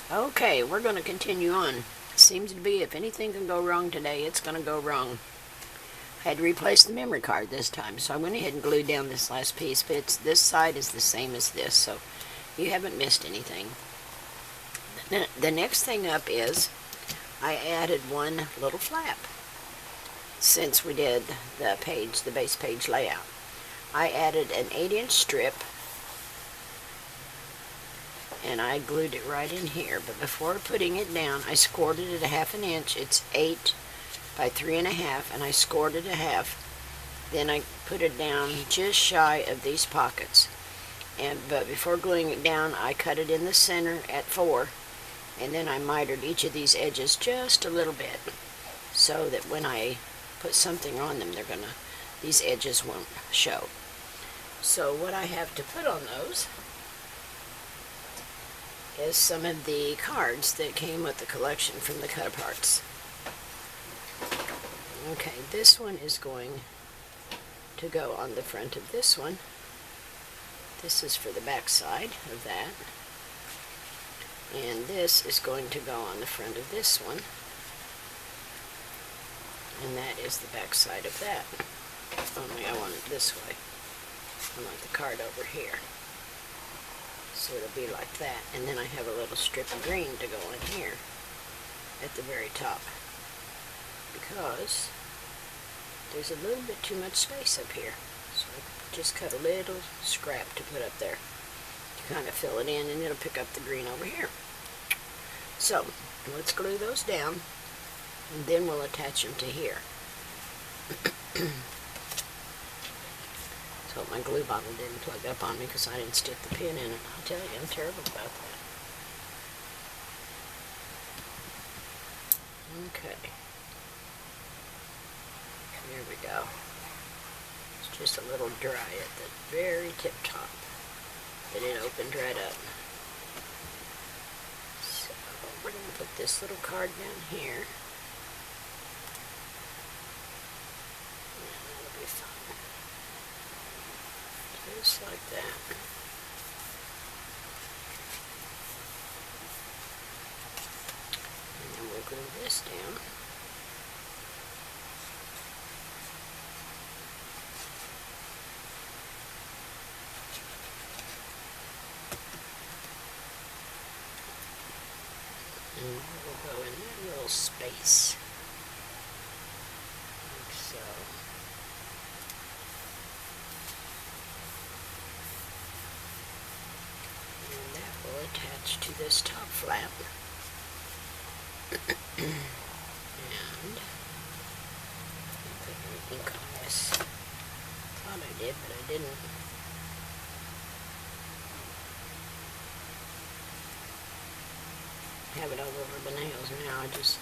Okay, we're going to continue on. Seems to be if anything can go wrong today, it's going to go wrong. I had to replace the memory card this time, so I went ahead and glued down this last piece, but this side is the same as this, so you haven't missed anything. The next thing up is I added one little flap. Since we did the base page layout, I added an 8-inch strip, and I glued it right in here. But before putting it down, I scored it at 1/2 inch. It's 8 by 3.5, and I scored it 1/2. Then I put it down just shy of these pockets. But before gluing it down, I cut it in the center at 4, and then I mitered each of these edges just a little bit, so that when I put something on them, these edges won't show. So what I have to put on those is some of the cards that came with the collection from the cut-aparts. Okay, this one is going to go on the front of this one. This is for the back side of that. And this is going to go on the front of this one. And that is the back side of that. Only I want it this way. I want the card over here. So it'll be like that. And then I have a little strip of green to go in here at the very top, because there's a little bit too much space up here. So I just cut a little scrap to put up there to kind of fill it in, and it'll pick up the green over here. So let's glue those down, and then we'll attach them to here. So my glue bottle didn't plug up on me because I didn't stick the pin in it. I'll tell you, I'm terrible about that. Okay. There we go. It's just a little dry at the very tip top, but it opened right up. So we're going to put this little card down here. That'll be fun. Just like that. And then we'll glue this down. And we'll go in that little space, like so. And that will attach to this top flap. And I'll put an ink on this. Thought I did, but I didn't. Have it all over my nails now. I just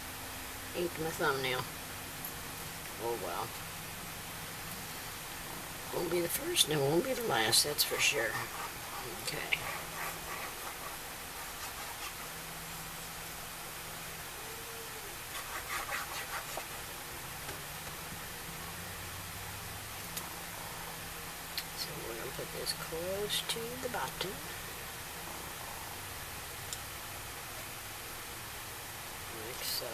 inked my thumbnail. Oh well. Won't be the first, and it won't be the last, that's for sure. Okay. So we're going to put this close to the bottom. Like so.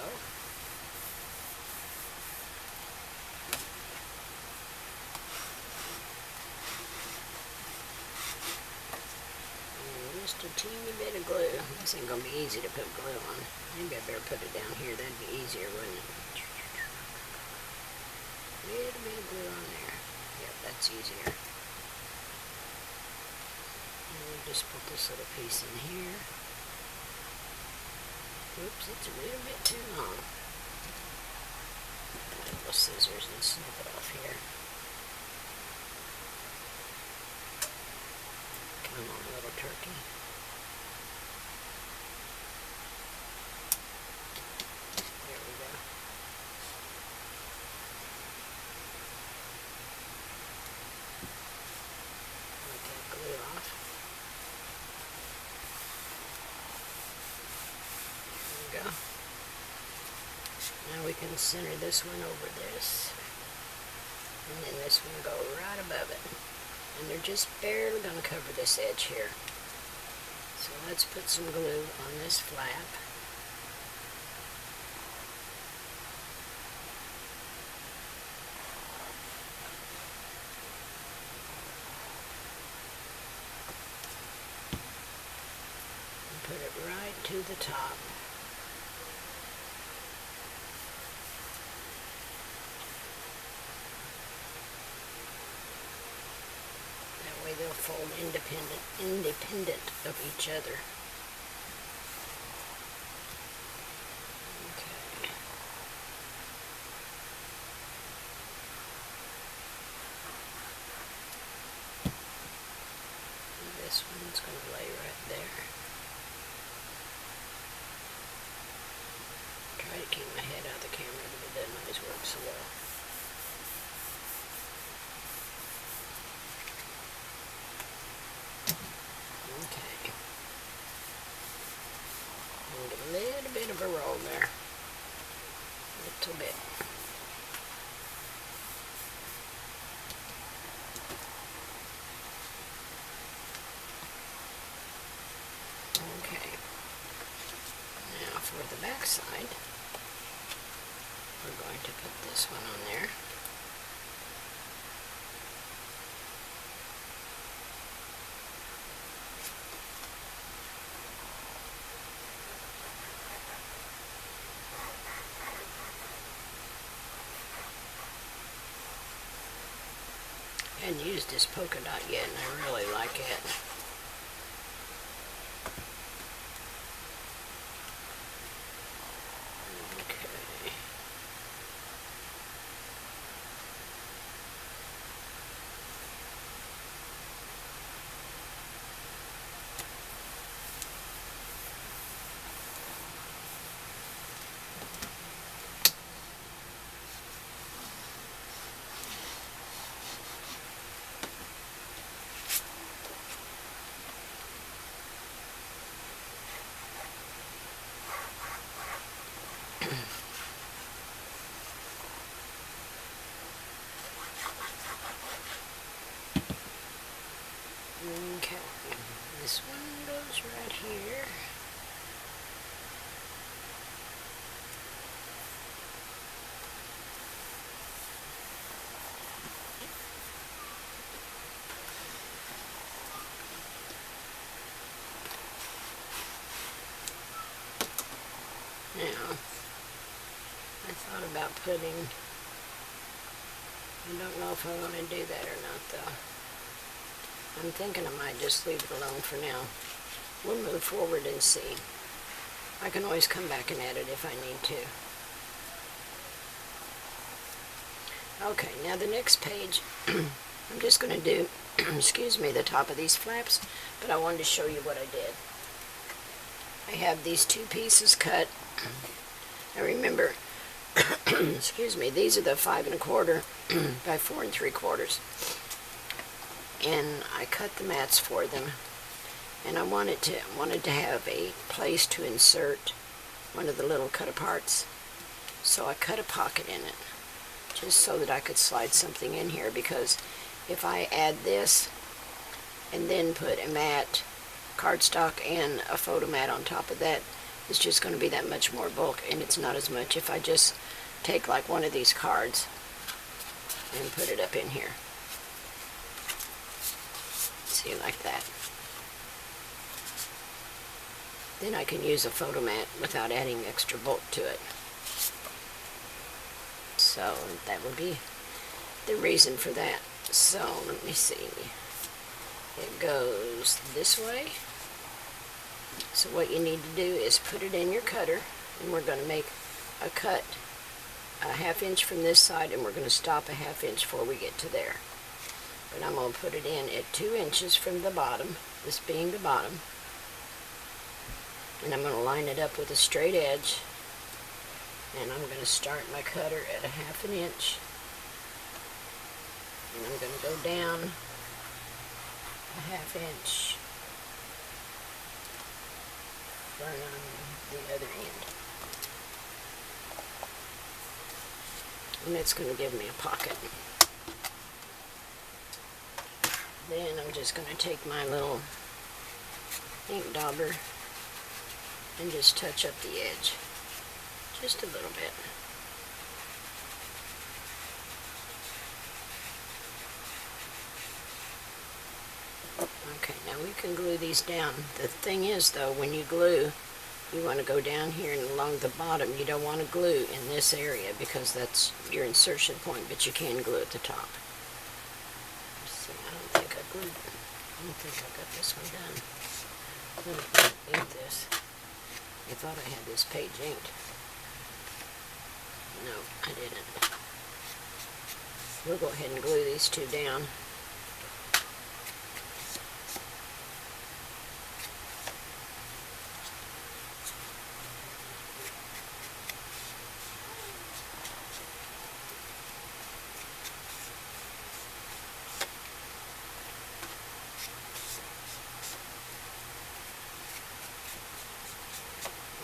And just a teeny bit of glue. This ain't going to be easy to put glue on. Maybe I better put it down here. That'd be easier, wouldn't it? A little bit of glue on there. Yep, that's easier. And we'll just put this little piece in here. Oops, it's a little bit too long. Little scissors and snip it off here. Come on, little turkey. There we go. Let that glue off. There we go. Now we can center this one over this, and then this one go right above it. And they're just barely going to cover this edge here. So So let's put some glue on this flap. And put it right to the top. They'll fold independent of each other. Okay. And this one's going to lay right there. Try to keep my head out of the camera, but it doesn't always work so well. Okay. And a little bit of a roll there. A little bit. Okay. Now for the back side, we're going to put this one on there. I hadn't used this polka dot yet, and I really like it. Okay. Okay, this one goes right here. Now, I thought about putting, I don't know if I want to do that or not though. I'm thinking I might just leave it alone for now. We'll move forward and see. I can always come back and add it if I need to. Okay, now the next page, I'm just going to do, excuse me, the top of these flaps, but I wanted to show you what I did. I have these two pieces cut. Now remember, excuse me, these are the 5 1/4 by 4 3/4. And I cut the mats for them, and I wanted to have a place to insert one of the little cut aparts, so I cut a pocket in it just so that I could slide something in here, because if I add this and then put a mat, cardstock, and a photo mat on top of that, it's just going to be that much more bulk, and it's not as much if I just take like one of these cards and put it up in here. See, like that. Then I can use a photo mat without adding extra bulk to it. So that would be the reason for that. So let me see. It goes this way. So what you need to do is put it in your cutter, and we're going to make a cut a 1/2 inch from this side, and we're going to stop a 1/2 inch before we get to there. But I'm going to put it in at 2 inches from the bottom, this being the bottom. And I'm going to line it up with a straight edge. And I'm going to start my cutter at a 1/2 inch. And I'm going to go down a 1/2 inch from the other end. And it's going to give me a pocket. Then I'm just going to take my little ink dauber and just touch up the edge just a little bit. Okay, now we can glue these down. The thing is though, when you glue, you want to go down here and along the bottom. You don't want to glue in this area because that's your insertion point, but you can glue at the top. Let's see, I don't think I glued it. I don't think I got this one done. Let me ink this. I thought I had this page inked. No, I didn't. We'll go ahead and glue these two down.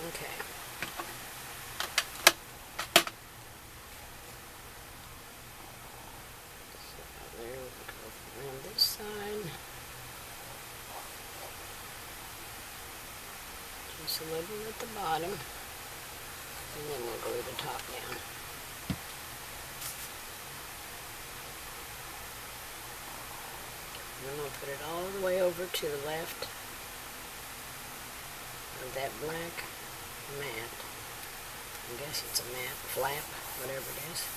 Okay. So there we go around this side. Just a little at the bottom. And then we'll glue the top down. And then I'll put it all the way over to the left of that black mat. I guess it's a mat, flap, whatever it is.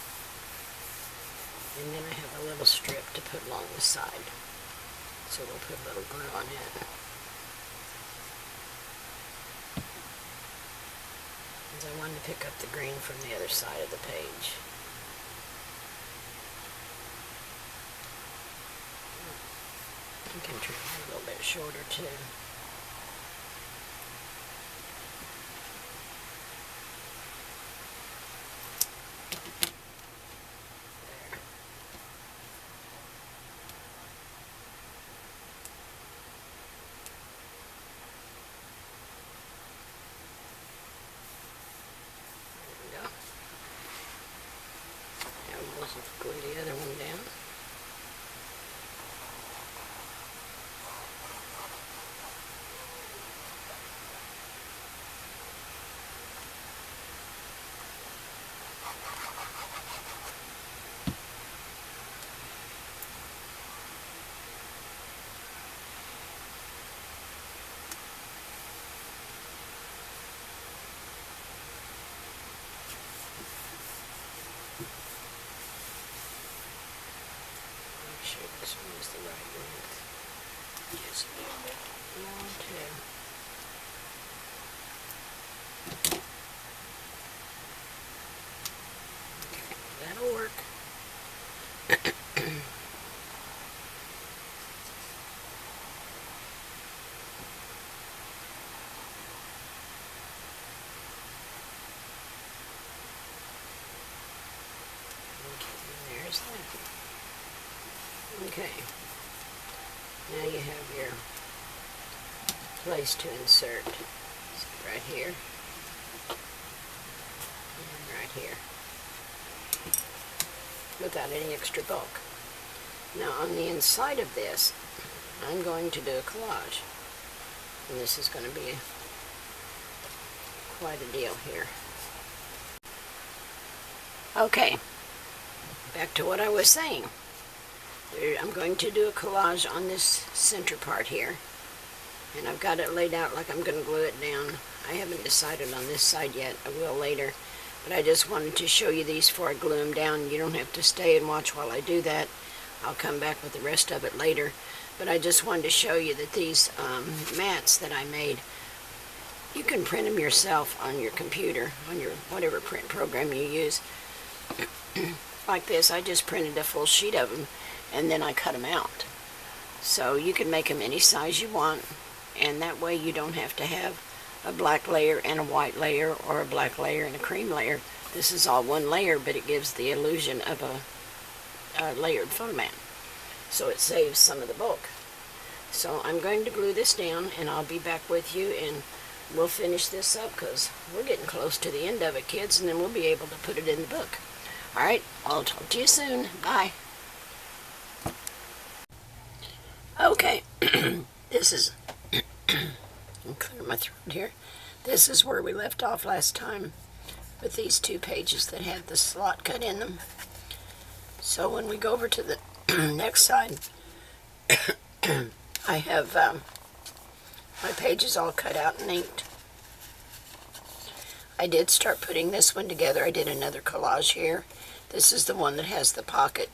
And then I have a little strip to put along the side. So we'll put a little glue on it. Because I wanted to pick up the green from the other side of the page. I can trim it a little bit shorter too. Glue the other one down. Sure this one is the right length. Just a little bit long too. Okay, that'll work. Okay, there's that. Okay, now you have your place to insert. So right here and right here, without any extra bulk. Now on the inside of this, I'm going to do a collage, and this is going to be quite a deal here. Okay, back to what I was saying. I'm going to do a collage on this center part here, and I've got it laid out like I'm going to glue it down. I haven't decided on this side yet. I will later, but I just wanted to show you these before I glue them down. You don't have to stay and watch while I do that. I'll come back with the rest of it later, but I just wanted to show you that these mats that I made, you can print them yourself on your computer, on your whatever print program you use. Like this, I just printed a full sheet of them, and then I cut them out. So you can make them any size you want, and that way you don't have to have a black layer and a white layer, or a black layer and a cream layer. This is all one layer, but it gives the illusion of a layered photo mat. So it saves some of the bulk. So I'm going to glue this down, and I'll be back with you, and we'll finish this up because we're getting close to the end of it, kids, and then we'll be able to put it in the book. Alright, I'll talk to you soon. Bye. Okay, this is clear my throat here. This is where we left off last time with these 2 pages that had the slot cut in them. So when we go over to the next side, I have my pages all cut out and inked. I did start putting this one together. I did another collage here. This is the one that has the pocket,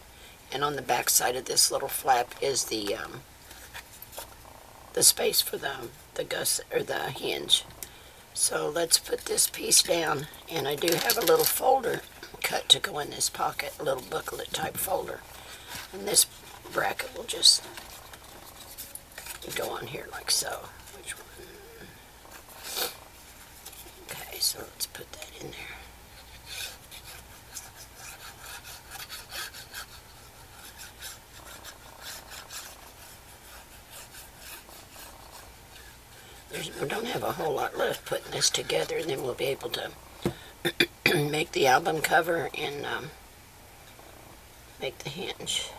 and on the back side of this little flap is the space for the gusset or the hinge. So let's put this piece down, and I do have a little folder cut to go in this pocket, a little booklet type folder, and this bracket will just go on here like so. Which one? Okay, so let's put that in there. We don't have a whole lot left putting this together, and then we'll be able to make the album cover and make the hinge.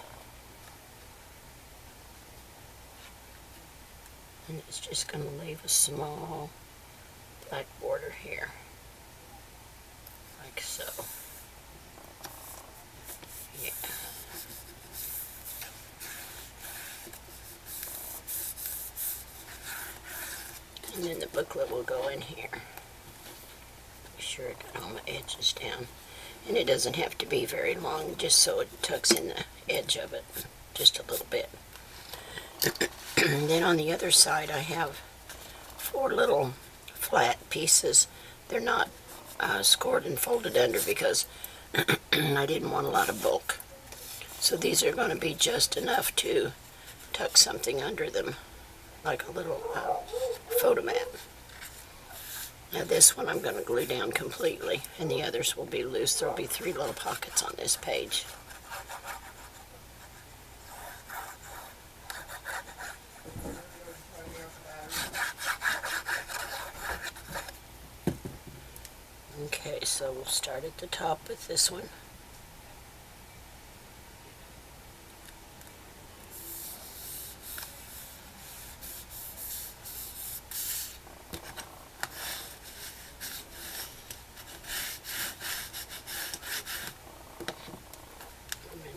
And it's just going to leave a small black border here, like so. Yeah. And then the booklet will go in here. Make sure I got all my edges down. And it doesn't have to be very long, just so it tucks in the edge of it just a little bit. And then on the other side I have 4 little flat pieces. They're not scored and folded under because I didn't want a lot of bulk. So these are going to be just enough to tuck something under them, like a little photo mat. Now this one I'm going to glue down completely, and the others will be loose. There will be 3 little pockets on this page. Okay, so we'll start at the top with this one.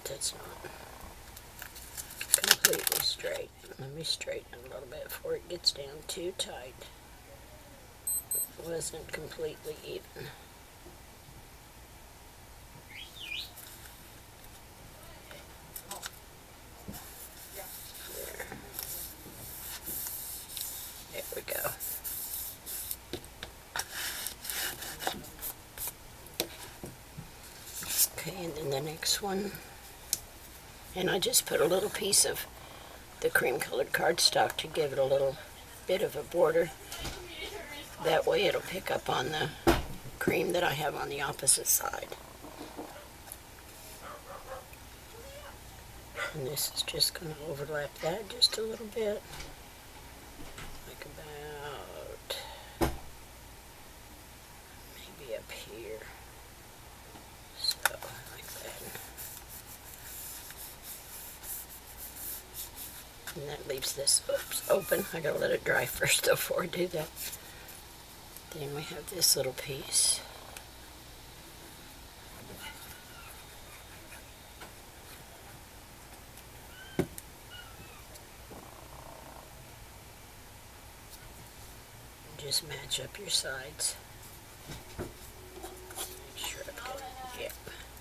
That's not completely straight. Let me straighten it a little bit before it gets down too tight. It wasn't completely even. There we go. Okay, and then the next one. And I just put a little piece of the cream colored cardstock to give it a little bit of a border. That way it'll pick up on the cream that I have on the opposite side. And this is just going to overlap that just a little bit. Like about maybe up here. So, like that. And that leaves this, open. I gotta let it dry first before I do that. Then we have this little piece. Just match up your sides. Make sure I've got, yep,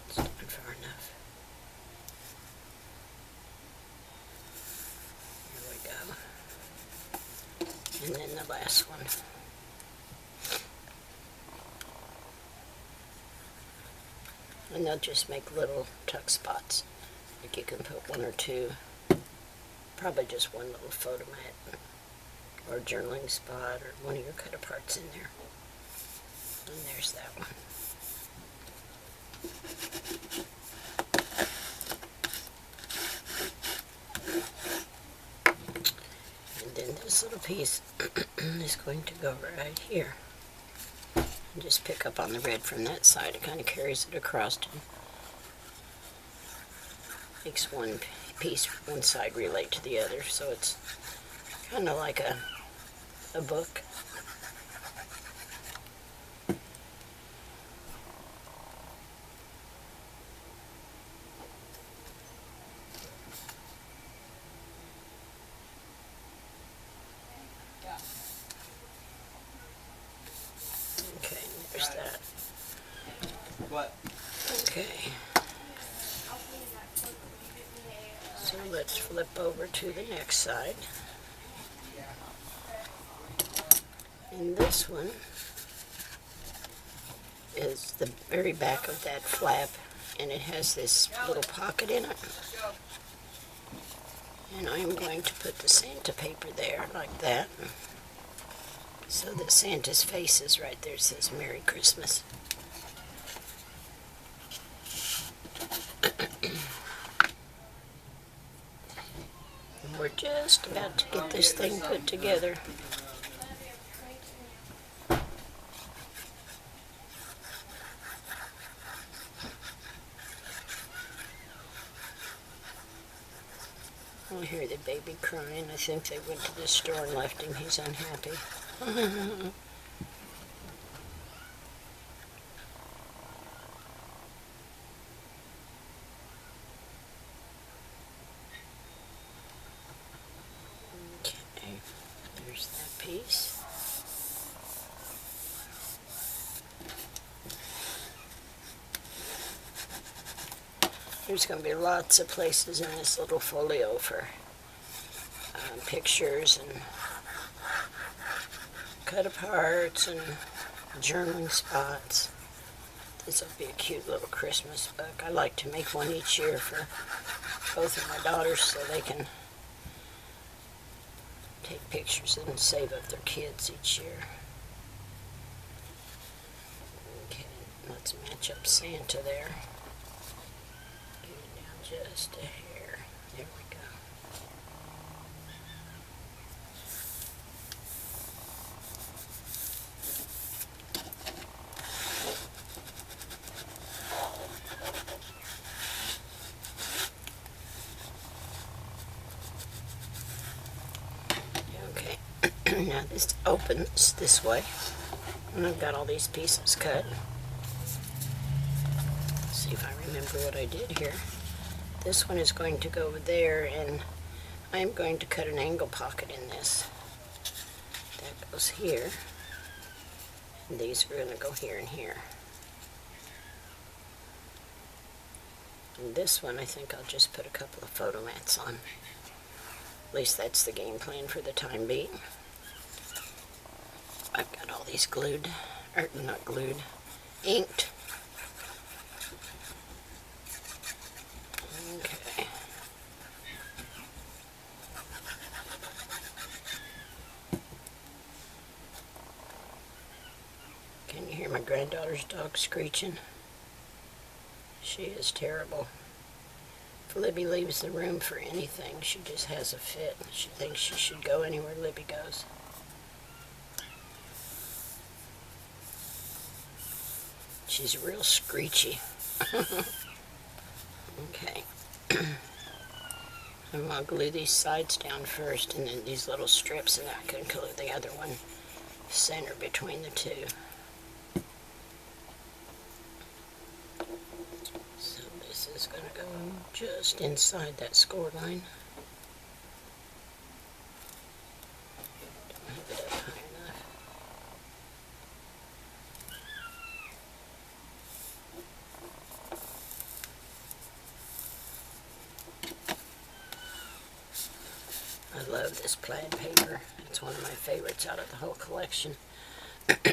it's done far enough. And then the last one. And they'll just make little tuck spots. Like you can put 1 or 2, probably just 1 little photo mat or journaling spot or one of your cut aparts in there. And there's that one. And then this little piece is going to go right here. And just pick up on the red from that side. It kind of carries it across and makes one piece, one side relate to the other. So it's kind of like a book. What? Okay. So let's flip over to the next side. And this one is the very back of that flap, and it has this little pocket in it. And I'm going to put the Santa paper there like that, so that Santa's face is right there. It says Merry Christmas. And we're just about to get this thing put together. I hear the baby crying. I think they went to the store and left him. He's unhappy. Okay, there's that piece. There's going to be lots of places in this little folio for pictures and cut aparts and journaling spots. This will be a cute little Christmas book. I like to make one each year for both of my daughters so they can take pictures and save up their kids each year. Okay, let's match up Santa there. Just a hair. There we go. Okay. Now this opens this way, and I've got all these pieces cut. Let's see if I remember what I did here. This one is going to go over there, and I'm going to cut an angle pocket in this. That goes here, and these are going to go here and here. And this one I think I'll just put a couple of photo mats on. At least that's the game plan for the time being. I've got all these glued, or not glued, inked. Okay. Can you hear my granddaughter's dog screeching? She is terrible. If Libby leaves the room for anything, she just has a fit. She thinks she should go anywhere Libby goes. She's real screechy. Okay. I'm going to glue these sides down first, and then these little strips, and I can glue the other one center between the two. So this is going to go just inside that score line. Don't have it up high enough. I love this plaid paper. It's one of my favorites out of the whole collection. Okay,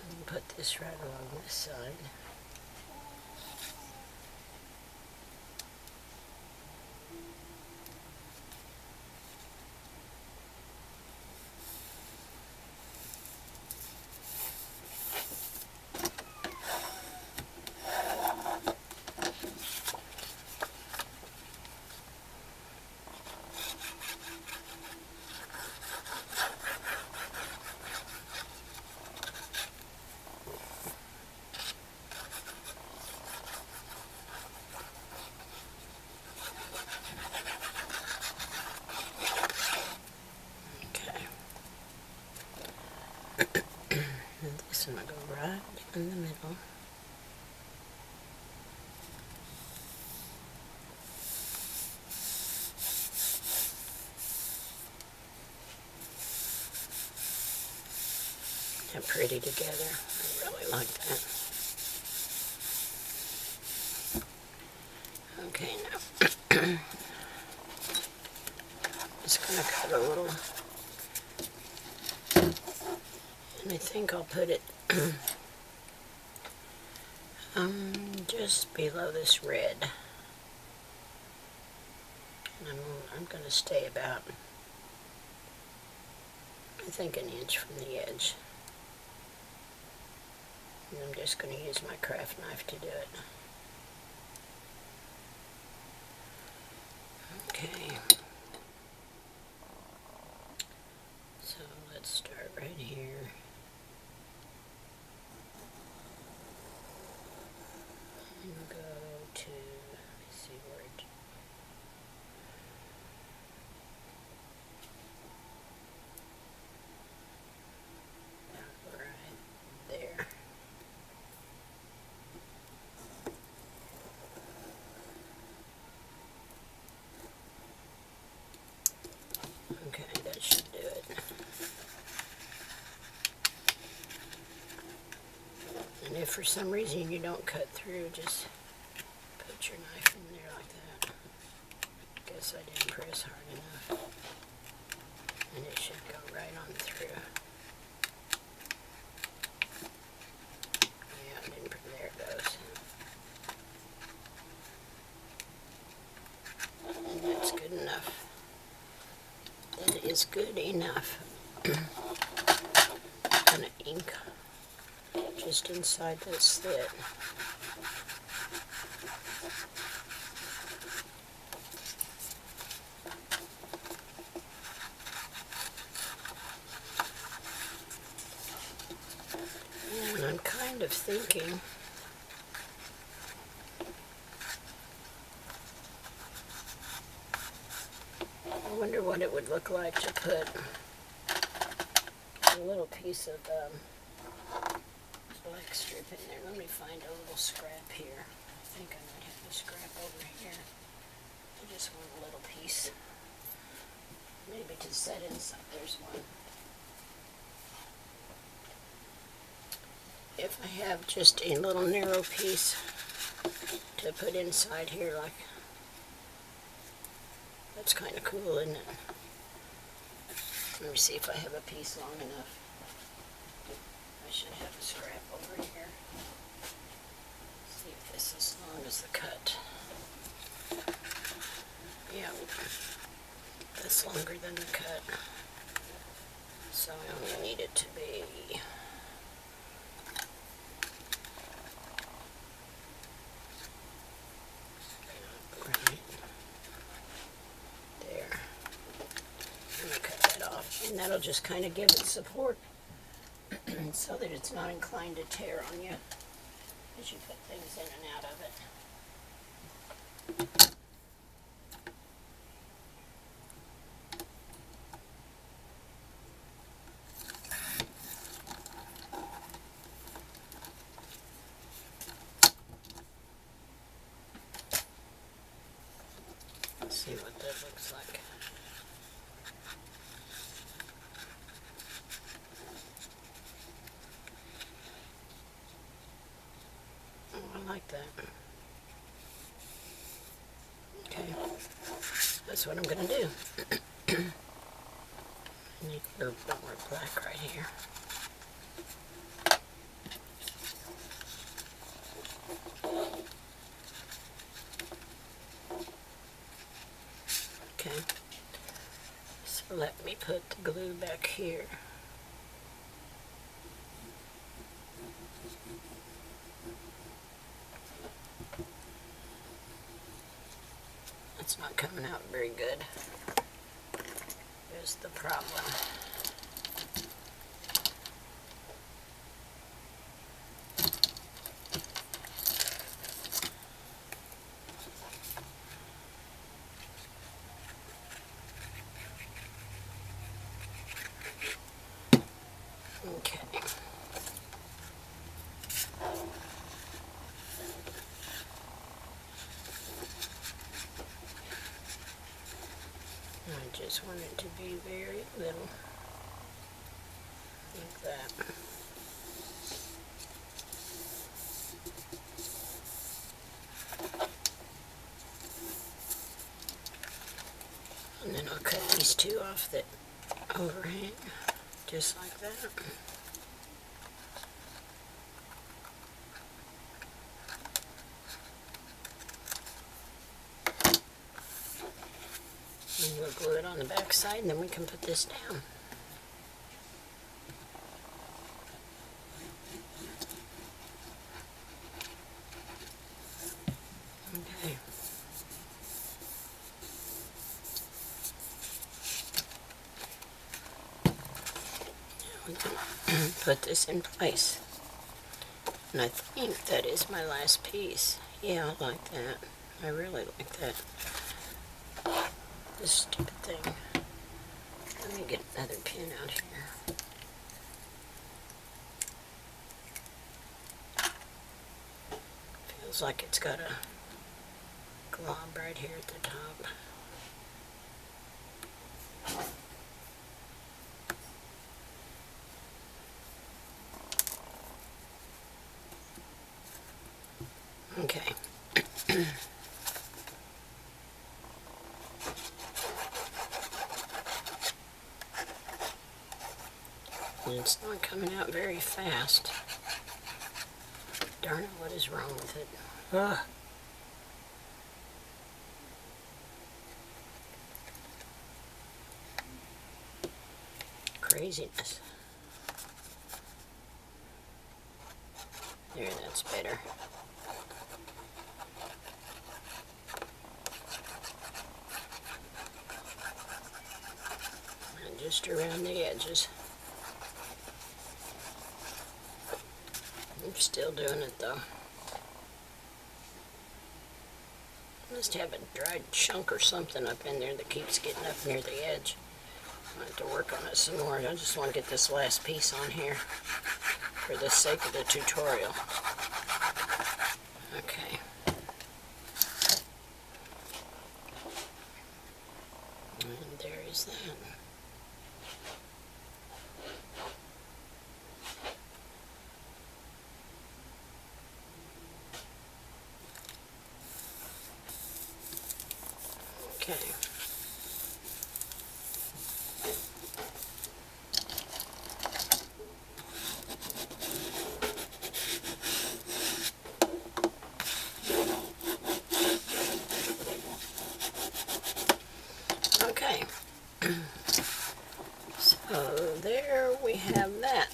I'll put this right along this side. This one will go right in the middle. pretty together. I really like that. Okay, now just going to cut a little, and I think I'll put it just below this red. And I'm going to stay about, I think, an inch from the edge. And I'm just going to use my craft knife to do it. Okay. So let's start right here. And go to, let me see where it, right there. Okay, that should do it. And if for some reason you don't cut through, just put your knife in there like that. Guess I didn't press hard enough. And it should go right on through. Yeah, I didn't, there it goes. And that's good enough. That is good enough. I'm going to ink just inside that slit. And I'm kind of thinking I wonder what it would look like to put a little piece of black strip in there. Let me find a little scrap here. I think I might have a scrap over here. I just want a little piece. Maybe to set inside. There's one. If I have just a little narrow piece to put inside here, like, that's kind of cool, isn't it? Let me see if I have a piece long enough. I should have a scrap over here. See if this is as long as the cut. Yeah, that's longer than the cut. So I only need it to be right there. I'm going to cut that off, and that'll just kind of give it support so that it's not inclined to tear on you as you put things in and out of it. Let's see what that looks like. Oh, I like that. Okay, that's what I'm going to do. I need a little bit more black right here. Okay, so let me put the glue back here. It's not coming out very good. There's the problem. Okay. I just want it to be very little, like that. two off the overhang, just like that. And we'll glue it on the back side, and then we can put this down. Okay. Now we can put this in place. And I think that is my last piece. Yeah, I like that. I really like that. This stupid thing. Let me get another pin out here. Feels like it's got a glob right here at the top. Okay. And it's not coming out very fast. Darn it, what is wrong with it? Ugh. Craziness. There, that's better. And just around the edges. I'm still doing it though. Must have a dried chunk or something up in there that keeps getting up near the edge. I have to work on it some more. I just want to get this last piece on here for the sake of the tutorial. Okay. And there is that. Okay. Okay. So there we have that.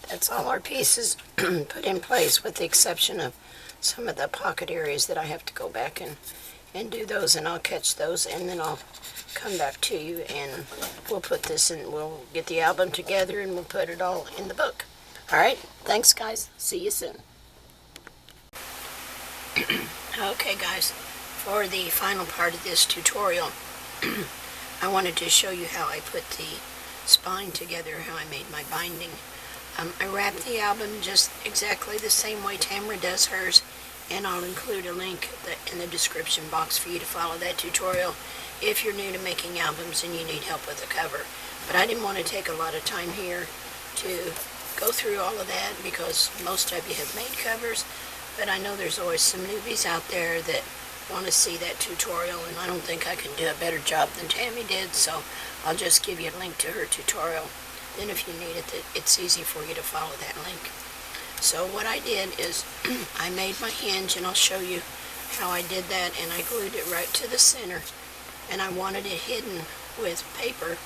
That's all our pieces put in place, with the exception of some of the pocket areas that I have to go back and do those, and I'll catch those, and then I'll come back to you and we'll put this in, we'll get the album together and we'll put it all in the book. Alright, thanks guys, see you soon. Okay guys, for the final part of this tutorial, I wanted to show you how I put the spine together, how I made my binding. I wrapped the album just exactly the same way Tamara does hers, and I'll include a link in the description box for you to follow that tutorial if you're new to making albums and you need help with the cover. But I didn't want to take a lot of time here to go through all of that because most of you have made covers, but I know there's always some newbies out there that want to see that tutorial, and I don't think I can do a better job than Tammy did, so I'll just give you a link to her tutorial. Then if you need it, it's easy for you to follow that link. So what I did is I made my hinge, and I'll show you how I did that, and I glued it right to the center, and I wanted it hidden with paper.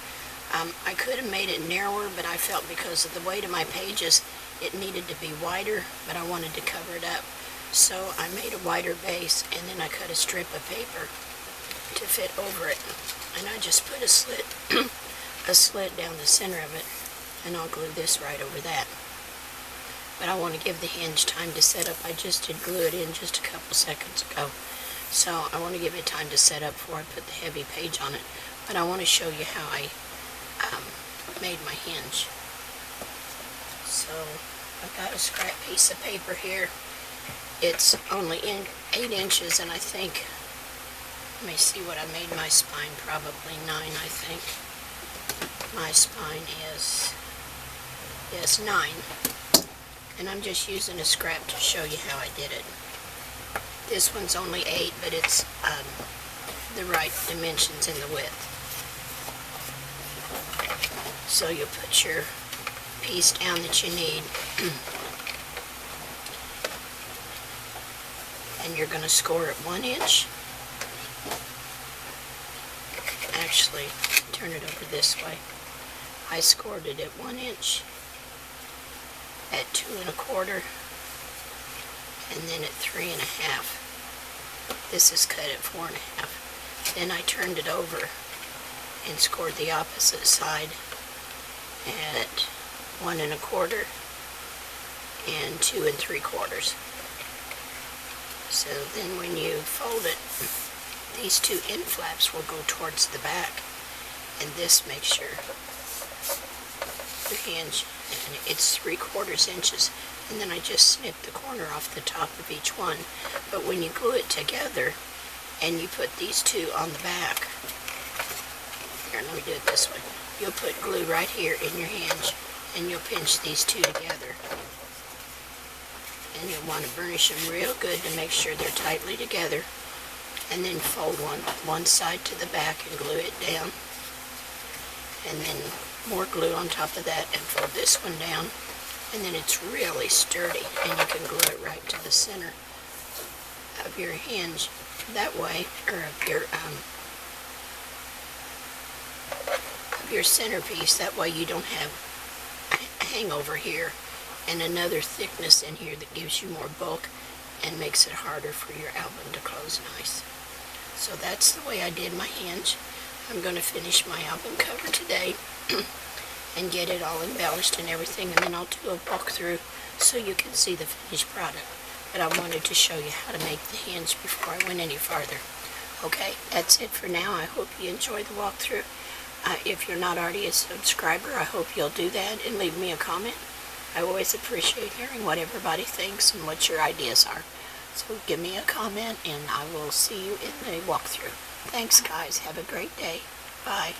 I could have made it narrower, but I felt because of the weight of my pages it needed to be wider, but I wanted to cover it up. So I made a wider base, and then I cut a strip of paper to fit over it, and I just put a slit down the center of it, and I'll glue this right over that. But I want to give the hinge time to set up. I just did glue it in just a couple seconds ago, so I want to give it time to set up before I put the heavy page on it. But I want to show you how I made my hinge. So I've got a scrap piece of paper here. It's only 8 inches, and I think, let me see what I made my spine, probably 9, I think. My spine is, yes, 9. And I'm just using a scrap to show you how I did it. This one's only 8, but it's the right dimensions in the width. So you'll put your piece down that you need, and you're going to score it 1 inch. Actually, turn it over this way. I scored it at 1 inch, at 2 1/4, and then at 3 1/2. This is cut at 4 1/2. Then I turned it over and scored the opposite side at 1 1/4 and 2 3/4. So then when you fold it, these 2 end flaps will go towards the back, and this makes your hinge, and it's 3/4 inches, and then I just snip the corner off the top of each one. But when you glue it together and you put these 2 on the back, here, let me do it this way. You'll put glue right here in your hinge, and you'll pinch these 2 together. And you'll want to burnish them real good to make sure they're tightly together, and then fold one side to the back and glue it down, and then more glue on top of that and fold this one down, and then it's really sturdy, and you can glue it right to the center of your hinge that way, or of your centerpiece. That way you don't have a hangover here and another thickness in here that gives you more bulk and makes it harder for your album to close nice. So that's the way I did my hinge. I'm going to finish my album cover today and get it all embellished and everything, and then I'll do a walkthrough so you can see the finished product. But I wanted to show you how to make the hinge before I went any farther. Okay, that's it for now. I hope you enjoyed the walkthrough. If you're not already a subscriber, I hope you'll do that and leave me a comment. I always appreciate hearing what everybody thinks and what your ideas are. So give me a comment, and I will see you in the walkthrough. Thanks, guys. Have a great day. Bye.